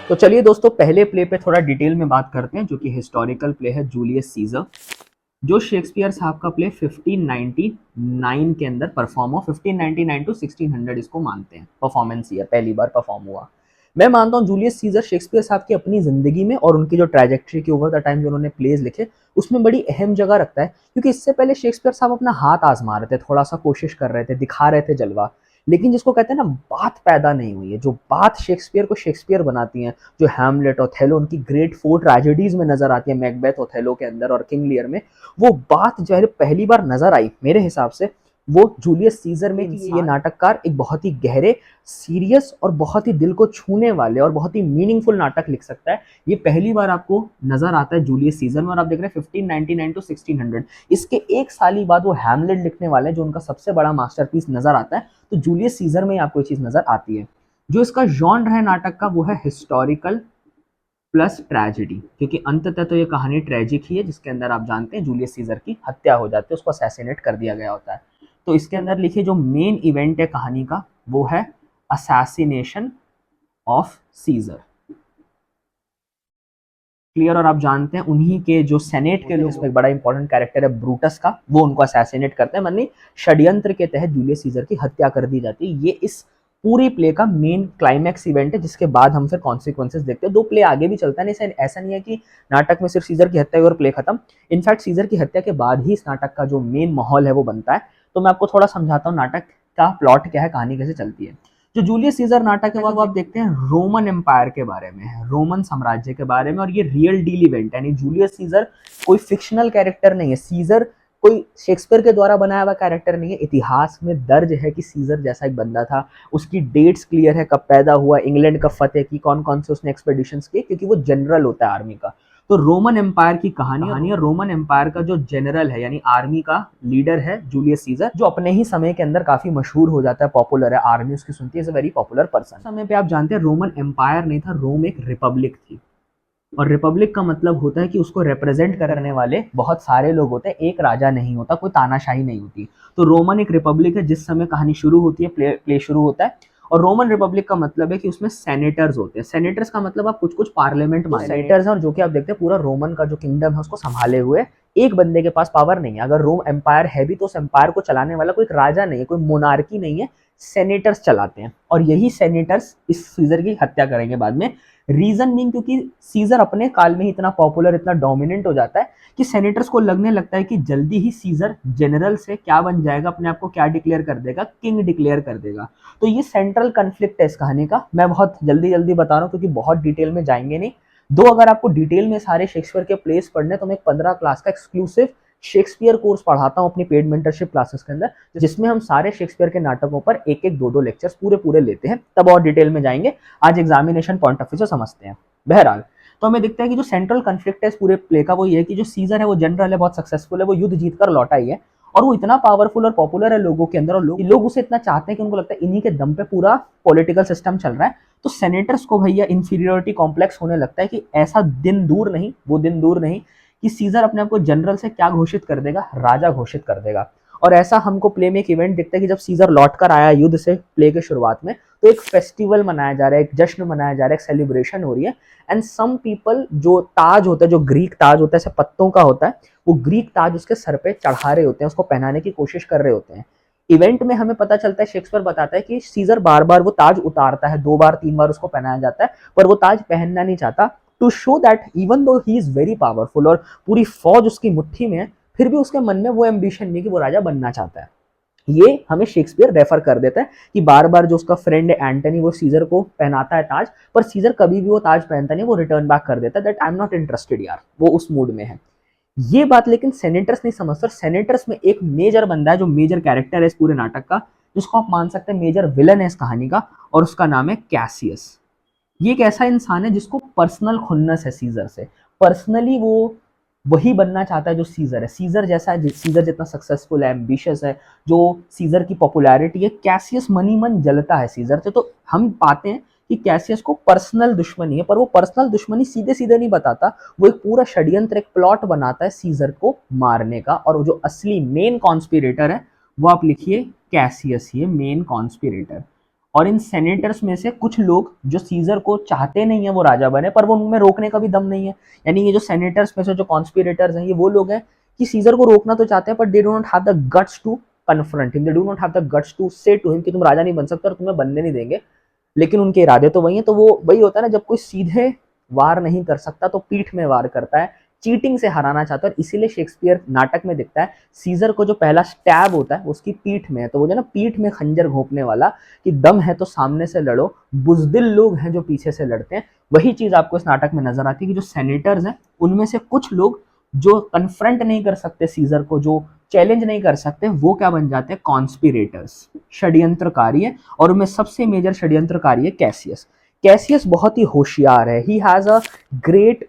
तो चलिए दोस्तों, पहले प्ले पे थोड़ा डिटेल में बात करते हैं, जो कि हिस्टोरिकल प्ले है जूलियस सीजर, जो शेक्सपियर साहब का प्ले 1599 के अंदर परफॉर्म हुआ। 1599 टू 1600 इसको मानते हैं परफॉर्मेंस ईयर, पहली बार परफॉर्म हुआ। मैं मानता हूँ जूलियस सीजर शेक्सपियर साहब की अपनी जिंदगी में और उनकी जो ट्रैजेक्टरी के ओवर द टाइम जो उन्होंने प्लेज लिखे उसमें बड़ी अहम जगह रखता है, क्योंकि इससे पहले शेक्सपियर साहब अपना हाथ आजमा रहे थे, थोड़ा सा कोशिश कर रहे थे, दिखा रहे थे जलवा, लेकिन जिसको कहते हैं ना बात पैदा नहीं हुई है। जो बात शेक्सपियर को शेक्सपियर बनाती है, जो हैमलेट, ओथेलो, उनकी ग्रेट फोर ट्रेजेडीज में नजर आती है, मैकबेथ, ओथेलो के अंदर और किंग लियर में, वो बात जो है पहली बार नजर आई मेरे हिसाब से वो जूलियस सीजर में। ये नाटककार एक बहुत ही गहरे, सीरियस और बहुत ही दिल को छूने वाले और बहुत ही मीनिंगफुल नाटक लिख सकता है। ये पहली बार आपको नजर आता है जूलियस सीजर में, और आप देख रहे हैं 1599 टू 1600। इसके एक साल ही बाद वो हैमलेट लिखने वाले हैं, जो उनका सबसे बड़ा मास्टरपीस नजर आता है। तो जूलियस सीजर में आपको ये चीज नजर आती है। जो इसका जॉनर है नाटक का वो है हिस्टोरिकल प्लस ट्रेजेडी, क्योंकि अंततः तो ये कहानी ट्रेजिक ही है, जिसके अंदर आप जानते हैं जूलियस सीजर की हत्या हो जाती है, उसको असैसिनेट कर दिया गया होता है। तो इसके अंदर लिखिए जो मेन इवेंट है कहानी का वो है असैसिनेशन ऑफ सीजर। क्लियर? और आप जानते हैं उन्हीं के जो सेनेट के लोग, इसमें एक बड़ा इंपॉर्टेंट कैरेक्टर है ब्रूटस का, वो उनको असैसिनेट करते हैं, मानिए षड्यंत्र के तहत जूलियस सीजर की हत्या कर दी जाती है। ये इस पूरी प्ले का मेन क्लाइमैक्स इवेंट है, जिसके बाद हम फिर कॉन्सिक्वेंसेस देखते हैं। दो प्ले आगे भी चलता है, नहीं ऐसा नहीं है कि नाटक में सिर्फ सीजर की हत्या और प्ले खत्म। इनफैक्ट सीजर की हत्या के बाद ही इस नाटक का जो मेन माहौल है वो बनता है। तो मैं आपको थोड़ा समझाता हूँ नाटक का प्लॉट क्या है, कहानी कैसे चलती है। जो जूलियस सीजर नाटक है वो आप देखते हैं रोमन एम्पायर के बारे में है, रोमन साम्राज्य के बारे में, और ये रियल डील इवेंट है। यानी जूलियस सीजर कोई फिक्शनल कैरेक्टर नहीं है, सीजर कोई शेक्सपियर के द्वारा बनाया हुआ कैरेक्टर नहीं है। इतिहास में दर्ज है कि सीजर जैसा एक बंदा था। उसकी डेट्स क्लियर है, कब पैदा हुआ, इंग्लैंड कब फतेह की, कौन कौन से उसने एक्सपेडिशंस किए, क्योंकि वो जनरल होता है आर्मी का। तो रोमन एम्पायर की कहानी है। रोमन एम्पायर का जो जनरल है यानी आर्मी का लीडर है जूलियस सीजर, जो अपने ही समय के अंदर काफी मशहूर हो जाता है, पॉपुलर है, आर्मी उसकी सुनती है, is a very popular person. समय पे आप जानते हैं रोमन एम्पायर नहीं था, रोम एक रिपब्लिक थी, और रिपब्लिक का मतलब होता है कि उसको रिप्रेजेंट करने वाले बहुत सारे लोग होते हैं, एक राजा नहीं होता, कोई तानाशाही नहीं होती। तो रोमन एक रिपब्लिक है। जिस समय कहानी शुरू होती है, प्ले शुरू होता है, और रोमन रिपब्लिक का मतलब है कि उसमें सेनेटर्स होते हैं। सेनेटर्स का मतलब आप कुछ कुछ पार्लियामेंट में सेनेटर्स हैं, और जो कि आप देखते हैं पूरा रोमन का जो किंगडम है उसको संभाले हुए एक बंदे के पास पावर नहीं है। अगर रोम एम्पायर है भी तो उस एम्पायर को चलाने वाला कोई राजा नहीं है, कोई मोनार्की नहीं है, सेनेटर्स चलाते हैं। और यही सेनेटर्स इस सीजर की हत्या करेंगे बाद में। रीजन मीन क्योंकि सीजर अपने काल में ही इतना पॉपुलर, इतना डोमिनेंट हो जाता है कि सेनेटर्स को लगने लगता है कि जल्दी ही सीजर जनरल से क्या बन जाएगा, अपने आप को क्या डिक्लेयर कर देगा, किंग डिक्लेयर कर देगा। तो ये सेंट्रल कन्फ्लिक्ट है इस कहानी का। मैं बहुत जल्दी जल्दी बता रहा हूँ क्योंकि बहुत डिटेल में जाएंगे नहीं। दो, अगर आपको डिटेल में सारे शेक्सपियर के प्लेस पढ़ने तो मैं एक 15 क्लास का एक्सक्लूसिव शेक्सपियर कोर्स पढ़ाता हूँ अपनी पेड मेंटरशिप क्लासेस के अंदर, जिसमें हम सारे शेक्सपियर के नाटकों पर एक एक दो दो लेक्चर्स पूरे पूरे लेते हैं, तब और डिटेल में जाएंगे। आज एग्जामिनेशन पॉइंट ऑफ व्यू से समझते हैं। बहरहाल, तो हमें दिखता है कि जो सेंट्रल कन्फ्लिक्ट है इस पूरे प्ले का वो ये है कि जो सीजर है वो जनरल है, बहुत सक्सेसफुल है, वो युद्ध जीत कर लौटा ही है, और वो इतना पावरफुल और पॉपुलर है लोगों के अंदर, और लोग उसे इतना चाहते हैं कि उनको लगता है इन्हीं के दम पे पूरा पॉलिटिकल सिस्टम चल रहा है। तो सेनेटर्स को भैया इंफीरियोरिटी कॉम्प्लेक्स होने लगता है कि ऐसा दिन दूर नहीं, वो दिन दूर नहीं कि सीजर अपने आप को जनरल से क्या घोषित कर देगा, राजा घोषित कर देगा। और ऐसा हमको प्ले में एक इवेंट दिखता है कि जब सीजर लौट कर आया युद्ध से प्ले के शुरुआत में, तो एक फेस्टिवल मनाया जा रहा है, एक जश्न मनाया जा रहा है, एक सेलिब्रेशन हो रही है। एंड सम पीपल, जो ताज होता है, जो ग्रीक ताज होता है, ऐसे पत्तों का होता है, वो ग्रीक ताज उसके सर पे चढ़ा रहे होते हैं, उसको पहनाने की कोशिश कर रहे होते हैं। इवेंट में हमें पता चलता है, शेक्सपियर बताता है कि सीजर बार बार वो ताज उतारता है, 2 बार 3 बार उसको पहनाया जाता है, पर वो ताज पहनना नहीं चाहता, to show that even though he is very powerful और पूरी फौज उसकी मुट्ठी में है, फिर भी उसके मन में वो एम्बिशन नहीं कि वो राजा बनना चाहता है। ये हमें शेक्सपियर रेफर कर देता है कि बार बार जो उसका फ्रेंड है एंटनी, वो सीजर को पहनाता है ताज, पर सीजर कभी भी वो ताज पहनता नहीं, वो रिटर्न बैक कर देता है, that I am not interested यार, वो उस मूड में है। ये बात लेकिन सेनेटर्स नहीं समझते। सेनेटर्स में एक मेजर बंदा है, जो मेजर कैरेक्टर है इस पूरे नाटक का, जिसको आप मान सकते हैं मेजर विलन है इस कहानी का, और उसका नाम है कैसियस। ये एक ऐसा इंसान है जिसको पर्सनल खुन्नस है सीजर से, पर्सनली वो वही बनना चाहता है जो सीजर है, सीजर जैसा है, सीजर जितना सक्सेसफुल है, एम्बिशियस है, जो सीजर की पॉपुलैरिटी है, कैसियस मनी मन जलता है सीजर से। तो हम पाते हैं कि कैसियस को पर्सनल दुश्मनी है, पर वो पर्सनल दुश्मनी सीधे सीधे नहीं बताता, वो एक पूरा षड्यंत्र, एक प्लॉट बनाता है सीजर को मारने का। और जो असली मेन कॉन्स्पिरेटर है वो आप लिखिए कैसियस ही है, मेन कॉन्स्पिरेटर। और इन सेनेटर्स में से कुछ लोग जो सीजर को चाहते नहीं है वो राजा बने, पर वो उनमें रोकने का भी दम नहीं है। यानी ये जो सेनेटर्स में से जो कॉन्स्पिरेटर्स हैं, ये वो लोग हैं कि सीजर को रोकना तो चाहते हैं, पर they do not have the guts to confront him, they do not have the guts to say to him कि तुम राजा नहीं बन सकते और तुम्हें बनने नहीं देंगे। लेकिन उनके इरादे तो वही है। तो वो वही होता है ना, जब कोई सीधे वार नहीं कर सकता तो पीठ में वार करता है, चीटिंग से हराना चाहता है। और इसीलिए शेक्सपियर नाटक में दिखता है सीजर को जो पहला स्टैब होता है उसकी पीठ में है। तो वो जो ना पीठ में खंजर घोंपने वाला, कि दम है तो सामने से लड़ो, बुजदिल लोग हैं जो पीछे से लड़ते हैं, वही चीज आपको इस नाटक में नजर आती है कि जो सेनेटर्स हैं उनमें से कुछ लोग जो कन्फ्रंट नहीं कर सकते सीजर को, जो चैलेंज नहीं कर सकते, वो क्या बन जाते हैं, कॉन्स्पिरेटर्स, षड्यंत्रकारी है। और उनमें सबसे मेजर षड्यंत्रकारी है कैसियस। कैसियस बहुत ही होशियार है, he has a great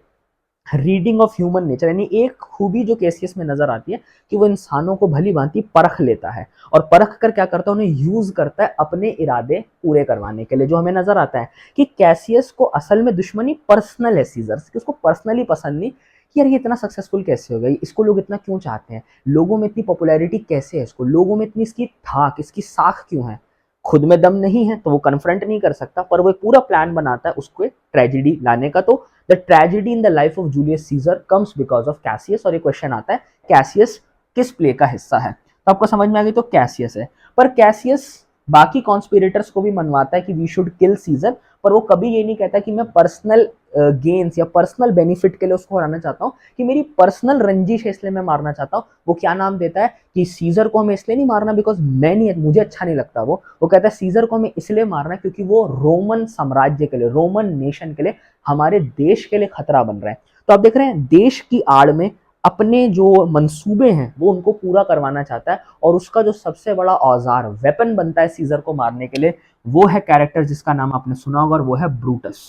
reading of human nature. यानी एक खूबी जो कैसियस में नजर आती है कि वो इंसानों को भली भांति परख लेता है, और परख कर क्या करता है, उन्हें यूज करता है अपने इरादे पूरे करवाने के लिए। जो हमें नजर आता है कि कैसियस को असल में दुश्मनी पर्सनल है सीजर से, उसको पर्सनली पसंद नहीं कि यार ये इतना सक्सेसफुल कैसे हो गया, इसको लोग इतना क्यों चाहते हैं, लोगों में इतनी पॉपुलैरिटी कैसे है, इसको लोगों में इतनी इसकी धाक, इसकी साख क्यों है। खुद में दम नहीं है तो वो कन्फ्रंट नहीं कर सकता, पर वो एक पूरा प्लान बनाता है उसको एक ट्रेजिडी लाने का। तो the tragedy in the life of Julius Caesar comes because of Cassius. और एक क्वेश्चन आता है कैसियस किस प्ले का हिस्सा है, तो आपको समझ में आ गई तो कैसियस है। पर कैसियस बाकी कॉन्स्पिरेटर्स को भी मनवाता है कि वी शुड किल सीजर, पर वो कभी ये नहीं कहता कि मैं पर्सनल गेन्स या पर्सनल बेनिफिट के लिए उसको हराना चाहता हूँ, कि मेरी पर्सनल रंजिश है इसलिए मैं मारना चाहता हूँ। वो क्या नाम देता है कि सीजर को हमें इसलिए नहीं मारना बिकॉज मैं नहीं, मुझे अच्छा नहीं लगता। वो कहता है सीजर को हमें इसलिए मारना क्योंकि वो रोमन साम्राज्य के लिए, रोमन नेशन के लिए, हमारे देश के लिए खतरा बन रहा है। तो आप देख रहे हैं देश की आड़ में अपने जो मंसूबे हैं वो उनको पूरा करवाना चाहता है, और उसका जो सबसे बड़ा औजार, वेपन बनता है सीजर को मारने के लिए, वो है कैरेक्टर जिसका नाम आपने सुना होगा, और वो है ब्रूटस।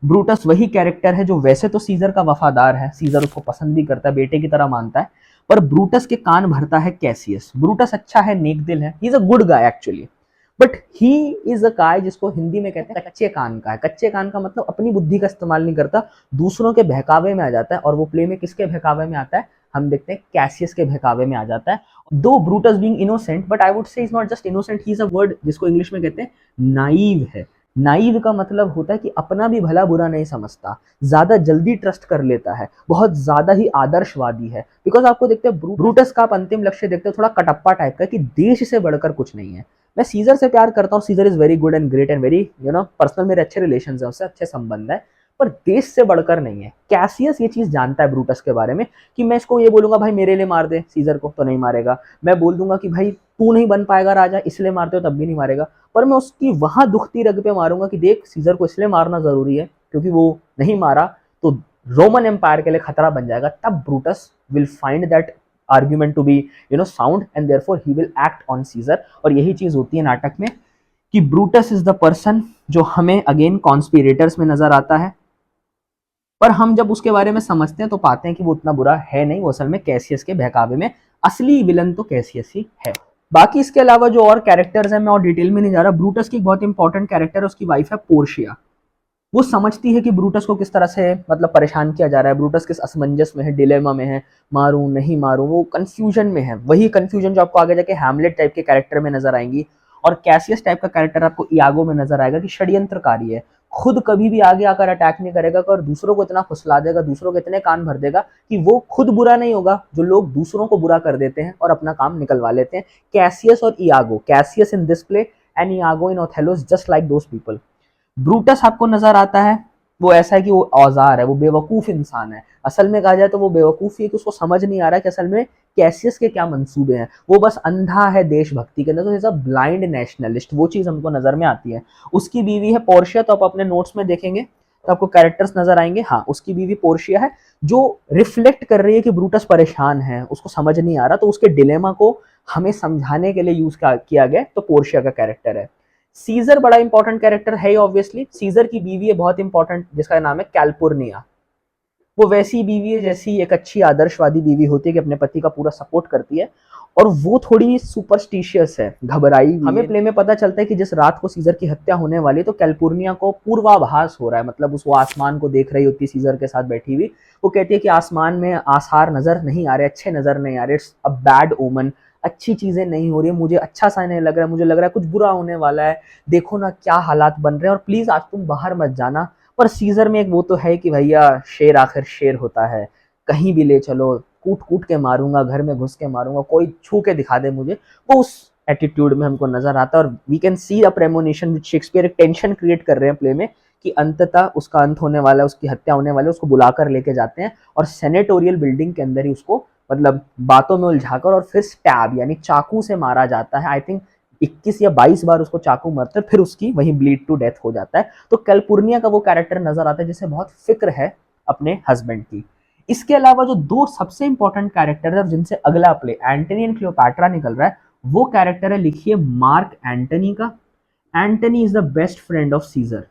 ब्रूटस वही कैरेक्टर है जो वैसे तो सीजर का वफादार है, सीजर उसको पसंद भी करता है, बेटे की तरह मानता है, पर ब्रूटस के कान भरता है कैसियस। ब्रूटस अच्छा है, नेक दिल है, he is a good guy actually, but he is a guy जिसको हिंदी में कहते हैं कच्चे कान का है। कच्चे कान का मतलब अपनी बुद्धि का इस्तेमाल नहीं करता, दूसरों के बहकावे में आ जाता है। और वो प्ले में किसके बहकावे में आता है, हम देखते हैं कैसियस के बहकावे में आ जाता है। दो Brutus being innocent, but I would say is not just innocent, he is a word जिसको इंग्लिश में कहते हैं नाइव है। नाइव का मतलब होता है कि अपना भी भला बुरा नहीं समझता, ज्यादा जल्दी ट्रस्ट कर लेता है, बहुत ज्यादा ही आदर्शवादी है। बिकॉज आपको देखते हैं ब्रूटस का आप अंतिम लक्ष्य देखते हो थोड़ा कटप्पा टाइप का, कि देश से बढ़कर कुछ नहीं है। मैं सीजर से प्यार करता हूँ, Caesar is very good and great and very personal, मेरे अच्छे रिलेशन है उससे, अच्छे संबंध है, पर देश से बढ़कर नहीं है। कैसियस ये चीज जानता है ब्रूटस के बारे में, कि मैं इसको ये बोलूंगा भाई मेरे लिए मार दे सीजर को तो नहीं मारेगा, मैं बोल दूंगा कि भाई तू नहीं बन पाएगा राजा इसलिए मारते हो तब भी नहीं मारेगा, पर मैं उसकी वहां दुखती रग पे मारूंगा कि देख सीजर को इसलिए मारना जरूरी है क्योंकि वो नहीं मारा तो रोमन एम्पायर के लिए खतरा बन जाएगा। तब Brutus will find that argument to be sound and therefore he will act on Caesar. और यही चीज होती है नाटक में कि ब्रूटस इज द पर्सन जो हमें अगेन कॉन्स्पिरेटर्स में नजर आता है, पर हम जब उसके बारे में समझते हैं तो पाते हैं कि वो उतना बुरा है नहीं, वो असल में कैसियस के बहकावे में असली विलन तो कैसियस ही है। बाकी इसके अलावा जो और कैरेक्टर्स हैं मैं और डिटेल में नहीं जा रहा। ब्रूटस की एक बहुत इंपॉर्टेंट कैरेक्टर है, उसकी वाइफ है पोर्शिया। वो समझती है कि ब्रूटस को किस तरह से मतलब परेशान किया जा रहा है, ब्रूटस किस असमंजस में है, डिलेमा में है, मारूं नहीं मारूं, वो कंफ्यूजन में है। वही कंफ्यूजन जो आपको आगे जाके हैमलेट टाइप के कैरेक्टर में नजर आएंगी, और कैसियस टाइप का कैरेक्टर आपको इयागो में नजर आएगा कि षड्यंत्रकारी है, खुद कभी भी आगे आकर अटैक नहीं करेगा, और दूसरों को इतना फुसला देगा, दूसरों के इतने कान भर देगा कि वो खुद बुरा नहीं होगा, जो लोग दूसरों को बुरा कर देते हैं और अपना काम निकलवा लेते हैं। कैसियस और Iago, Cassius in this play and Iago in Othello, just like those people. Brutus आपको नजर आता है वो ऐसा है कि वो औजार है, वो बेवकूफ इंसान है। असल में कहा जाए तो वो बेवकूफ ही है कि उसको समझ नहीं आ रहा है कि असल में कैसियस के क्या मंसूबे हैं, वो बस अंधा है देशभक्ति के अंदर, तो इज अ ब्लाइंड नेशनलिस्ट, वो चीज हमको नजर में आती है। उसकी बीवी है पोर्शिया, तो आप अपने नोट्स में देखेंगे तो आपको कैरेक्टर्स नजर आएंगे। हाँ, उसकी बीवी पोर्शिया है जो रिफ्लेक्ट कर रही है कि ब्रूटस परेशान है, उसको समझ नहीं आ रहा, तो उसके डिलेमा को हमें समझाने के लिए यूज किया गया, तो पोर्शिया का कैरेक्टर है। सीजर बड़ा इंपॉर्टेंट कैरेक्टर है ऑब्वियसली। सीजर की बीवी है बहुत इंपॉर्टेंट जिसका नाम है कैल्पुर्निया। वो वैसी बीवी है जैसी एक अच्छी आदर्शवादी बीवी होती है कि अपने पति का पूरा सपोर्ट करती है, और वो थोड़ी सुपरस्टिशियस है, घबराई। हमें प्ले में पता चलता है कि जिस रात को सीजर की हत्या होने वाली तो कैल्पुर्निया को पूर्वाभास हो रहा है, मतलब वो आसमान को देख रही होती है सीजर के साथ बैठी हुई। वो कहती है कि आसमान में आसार नजर नहीं आ रहे, अच्छे नजर नहीं आ रहे, इट्स अ बैड ओमन, अच्छी चीजें नहीं हो रही है, मुझे अच्छा सा नहीं लग रहा है, मुझे लग रहा है कुछ बुरा होने वाला है, देखो ना क्या हालात बन रहे हैं, और प्लीज आज तुम बाहर मत जाना। पर सीजर में एक वो तो है कि भैया शेर आखिर शेर होता है, कहीं भी ले चलो, कूट कूट के मारूंगा, घर में घुस के मारूंगा, कोई छू के दिखा दे मुझे, वो उस एटीट्यूड में हमको नजर आता है। और we can see a premonition with Shakespeare, एक टेंशन क्रिएट कर रहे हैं प्ले में कि अंततः उसका अंत होने वाला है, उसकी हत्या होने वाली है, उसको बुलाकर लेके जाते हैं और सेनेटोरियल बिल्डिंग के अंदर ही उसको मतलब बातों में उलझाकर और फिर स्टैब यानी चाकू से मारा जाता है। आई थिंक 21 या 22 बार उसको चाकू मारते हैं, फिर उसकी वहीं ब्लीड टू डेथ हो जाता है। तो कैलिफोर्निया का वो कैरेक्टर नजर आता है जिसे बहुत फिक्र है अपने हस्बैंड की। इसके अलावा जो दो सबसे इंपॉर्टेंट कैरेक्टर है जिनसे अगला प्ले एंटनी एंड क्लियोपैट्रा निकल रहा है, वो कैरेक्टर है, लिखिए, मार्क एंटनी का। Antony is the best friend of Caesar,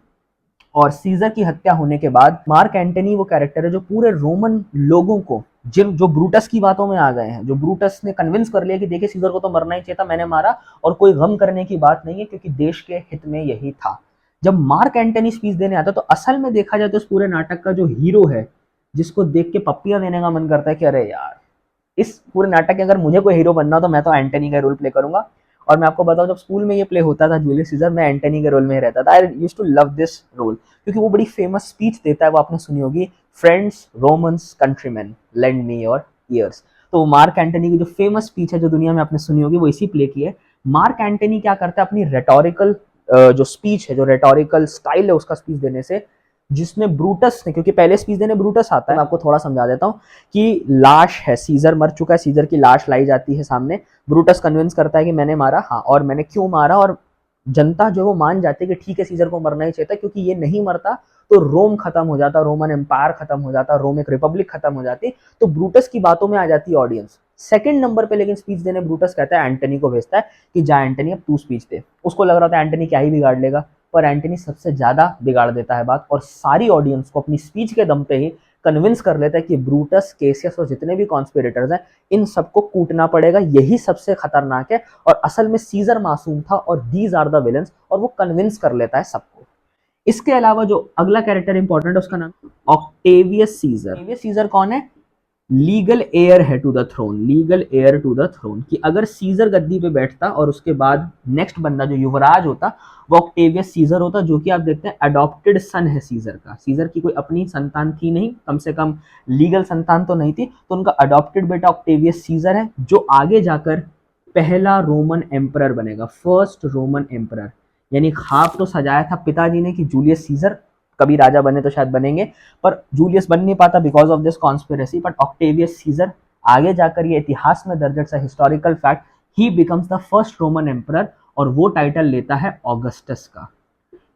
और सीजर की हत्या होने के बाद मार्क एंटनी वो कैरेक्टर है जो पूरे रोमन लोगों को, जिन जो ब्रूटस की बातों में आ गए हैं, जो ब्रूटस ने कन्विंस कर लिया कि देखिए सीजर को तो मरना ही चाहिए था, मैंने मारा, और कोई गम करने की बात नहीं है क्योंकि देश के हित में यही था। जब मार्क एंटनी स्पीच देने आता है तो असल में देखा जाए तो इस पूरे नाटक का जो हीरो है, जिसको देख के पप्पियां देने का मन करता है कि अरे यार, इस पूरे नाटक के अगर मुझे कोई हीरो बनना हो तो मैं तो एंटनी का रोल प्ले करूंगा। और मैं आपको बताऊं, जब स्कूल में ये प्ले होता था जूलियस सीजर, मैं एंटनी के रोल में ही रहता था। I used to love this role क्योंकि वो बड़ी फेमस स्पीच देता है, वो आपने सुनी होगी, friends, Romans, countryman, lend me your ears. तो मार्क एंटनी की जो फेमस स्पीच है जो दुनिया में आपने सुनी होगी, वो इसी प्ले की है। मार्क एंटनी क्या करता है, अपनी रेटोरिकल जो स्पीच है, जो रेटोरिकल स्टाइल है उसका स्पीच देने से, जिसमें ब्रूटस ने, क्योंकि पहले स्पीच देने ब्रूटस आता है, मैं आपको थोड़ा समझा देता हूँ कि लाश है, सीजर मर चुका है, सीजर की लाश लाई जाती है सामने, ब्रूटस कन्विंस करता है कि मैंने मारा, हाँ, और मैंने क्यों मारा, और जनता जो वो मान जाती है कि ठीक है सीजर को मरना ही चाहिए था क्योंकि ये नहीं मरता तो रोम खत्म हो जाता, रोमन एम्पायर खत्म हो जाता, रोम एक रिपब्लिक खत्म हो जाती। तो ब्रूटस की बातों में आ जाती है ऑडियंस। सेकंड नंबर पे लेकिन स्पीच देने ब्रूटस कहता है, एंटनी को भेजता है कि जा एंटनी अब तू स्पीच दे। उसको लग रहा था एंटनी क्या ही बिगाड़ लेगा, पर एंटनी सबसे ज्यादा बिगाड़ देता है बात, और सारी ऑडियंस को अपनी स्पीच के दम पे ही कन्विंस कर लेता है कि ब्रूटस, केसियस और जितने भी कॉन्स्पिरेटर्स हैं, इन सबको कूटना पड़ेगा, यही सबसे खतरनाक है, और असल में सीजर मासूम था और दीज आर द विलन्स, और वो कन्विंस कर लेता है सबको। इसके अलावा जो अगला कैरेक्टर इंपॉर्टेंट है उसका नाम ऑक्टेवियस सीजर। ऑक्टेवियस सीजर कौन है? लीगल एयर है to the throne, legal heir to the throne, कि अगर सीजर गद्दी पे बैठता और उसके बाद नेक्स्ट बंदा जो युवराज होता वो ऑक्टेवियस सीजर होता, जो कि आप देखते हैं अडॉप्टेड सन है सीजर का। सीजर की कोई अपनी संतान थी नहीं, कम से कम लीगल संतान तो नहीं थी, तो उनका अडॉप्टेड बेटा ऑक्टेवियस सीजर है, जो आगे जाकर पहला रोमन एम्परर बनेगा, फर्स्ट रोमन एम्परर। यानी ख्वाब तो सजाया था पिताजी ने कि जूलियस सीजर कभी राजा बने तो शायद बनेंगे, पर जूलियस बन नहीं पाता because of this conspiracy, but Octavius Caesar आगे जाकर ये इतिहास में दर्ज है, historical fact, he becomes the first Roman emperor, और वो टाइटल लेता है ऑगस्टस का।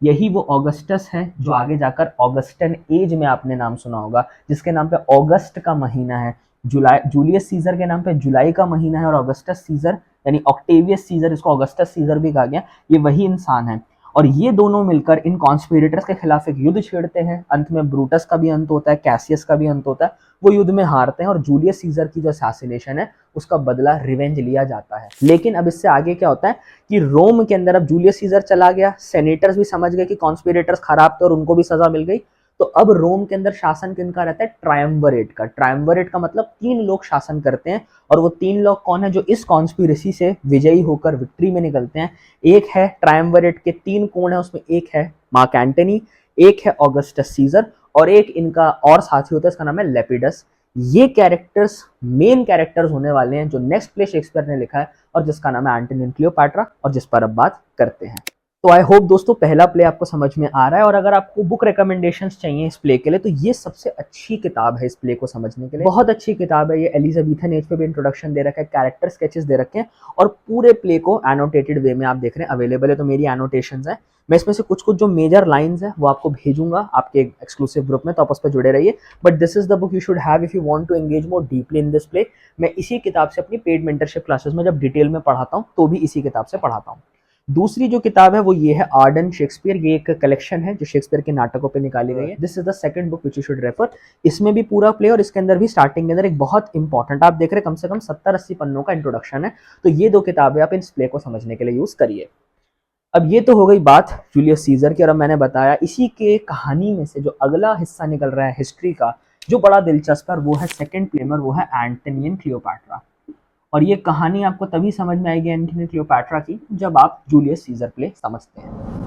यही वो ऑगस्टस है जो आगे जाकर ऑगस्टन एज में आपने नाम सुना होगा, जिसके नाम पे ऑगस्ट का महीना है, जुलाई, जूलियस सीजर के नाम पे जुलाई का महीना है, और ऑगस्टस सीजर यानी ऑक्टेवियस सीजर, इसको ऑगस्टस सीजर भी कहा गया, ये वही इंसान है। और ये दोनों मिलकर इन कॉन्स्पिरेटर्स के खिलाफ एक युद्ध छेड़ते हैं, अंत में ब्रूटस का भी अंत होता है, कैसियस का भी अंत होता है, वो युद्ध में हारते हैं और जूलियस सीजर की जो असैसिनेशन है उसका बदला रिवेंज लिया जाता है। लेकिन अब इससे आगे क्या होता है कि रोम के अंदर अब जूलियस सीजर चला गया, सेनेटर्स भी समझ गए कि कॉन्स्पिरेटर्स खराब थे और उनको भी सजा मिल गई, तो अब रोम के अंदर शासन किनका रहता है? ट्रायम्विरेट का। ट्रायम्विरेट का मतलब 3 लोग शासन करते हैं, और वो 3 लोग कौन है जो इस कॉन्स्पिरेसी से विजयी होकर विक्ट्री में निकलते हैं? एक है ट्रायम्विरेट के 3 कोण है, उसमें एक है मार्क एंटनी, एक है ऑगस्टस सीजर, और एक इनका और साथी होता है, इसका नाम है लेपिडस। ये कैरेक्टर्स मेन कैरेक्टर्स होने वाले हैं जो नेक्स्ट प्ले शेक्सपियर ने लिखा है और जिसका नाम है एंटनी एंड क्लियोपैट्रा, और जिस पर अब बात करते हैं। तो आई होप दोस्तों पहला प्ले आपको समझ में आ रहा है, और अगर आपको बुक रिकमेंडेशंस चाहिए इस प्ले के लिए तो ये सबसे अच्छी किताब है इस प्ले को समझने के लिए। बहुत अच्छी किताब है ये, एलिजाबेथन एज पे भी इंट्रोडक्शन दे रखा है, कैरेक्टर स्केचेस दे रखे हैं, और पूरे प्ले को एनोटेटेड वे में आप देख रहे हैं अवेलेबल है, तो मेरी एनोटेशंस है। मैं इसमें से कुछ कुछ जो मेजर लाइंस है वो आपको भेजूंगा आपके एक्सक्लूसिव ग्रुप में, तो आप उस पर जुड़े रहिए। But this is the book you should have if you want to engage more deeply in this play. मैं इसी किताब से अपनी पेड मेंटरशिप क्लासेस में जब डिटेल में पढ़ाता हूँ तो भी इसी किताब से पढ़ाता हूँ। दूसरी जो किताब है वो ये है आर्डन शेक्सपियर, ये एक कलेक्शन है जो शेक्सपियर के नाटकों पे निकाली गई है। This is the second book which you should refer. इसमें भी पूरा प्ले, और इसके अंदर भी स्टार्टिंग के अंदर एक बहुत इंपॉर्टेंट, आप देख रहे हैं कम से कम 70-80 पन्नों का इंट्रोडक्शन है, तो ये 2 किताबें आप इस प्ले को समझने के लिए यूज करिए। अब ये तो हो गई बात जूलियस सीजर की, और अब मैंने बताया इसी के कहानी में से जो अगला हिस्सा निकल रहा है हिस्ट्री का, जो बड़ा दिलचस्प है, वो है सेकंड प्ले में, वो है एंटनी एंड क्लियोपैट्रा। और ये कहानी आपको तभी समझ में आएगी एंटनी क्लियोपैट्रा की जब आप जूलियस सीजर प्ले समझते हैं।